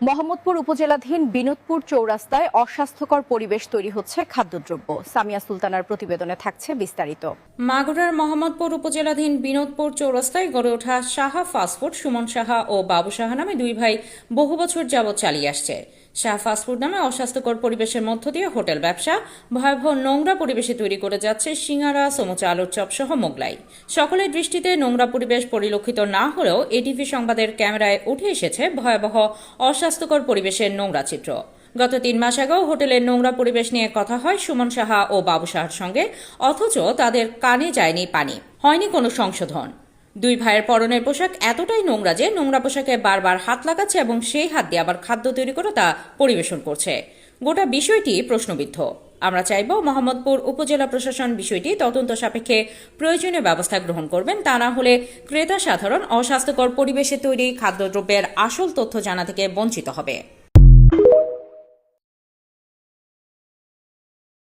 মোহাম্মদপুর উপজেলাধীন বিনোদপুর চৌরাস্তায় অস্বাস্থ্যকর পরিবেশ তৈরি হচ্ছে খাদ্যদ্রব্য। সামিয়া সুলতানার প্রতিবেদনে থাকছে বিস্তারিত। মাগুরার মোহাম্মদপুর উপজেলাধীন বিনোদপুর চৌরাস্তায় গড়ে ওঠা সাহা ফাস্টফুড সুমন সাহা ও বাবু সাহা নামে দুই ভাই বহু বছর যাবৎ চালিয়ে আসছে। সাহা ফাস্টফুড নামে অস্বাস্থ্যকর পরিবেশের মধ্য দিয়ে হোটেল ব্যবসা, ভয়াবহ নোংরা পরিবেশে তৈরি করে যাচ্ছে সিঙ্গারা, সমুচা, আলুর চপ সহ মোগলাই। সকলের দৃষ্টিতে নোংরা পরিবেশ পরিলক্ষিত না হলেও এটিভি সংবাদের ক্যামেরায় উঠে এসেছে ভয়াবহ অস্বাস্থ্যকর পরিবেশের নোংরা চিত্র। গত 3 মাস আগেও হোটেলের নোংরা পরিবেশ নিয়ে কথা হয় সুমন সাহা ও বাবু সাহার সঙ্গে, অথচ তাদের কানে যায়নি পানি, হয়নি কোনো সংশোধন। দুই ভাইয়ের পরনের পোশাক এতটাই নোংরা যে নোংরা পোশাকে বারবার হাত লাগাচ্ছে এবং সেই হাত দিয়ে আবার খাদ্য তৈরি করে তা পরিবেশন করছে। গোটা বিষয়টি প্রশ্নবিদ্ধ। আমরা চাইব মোহাম্মদপুর উপজেলা প্রশাসন বিষয়টি তদন্ত সাপেক্ষে প্রয়োজনীয় ব্যবস্থা গ্রহণ করবেন, তা না হলে ক্রেতা সাধারণ অস্বাস্থ্যকর পরিবেশে তৈরি খাদ্যদ্রব্যের আসল তথ্য জানা থেকে বঞ্চিত হবে।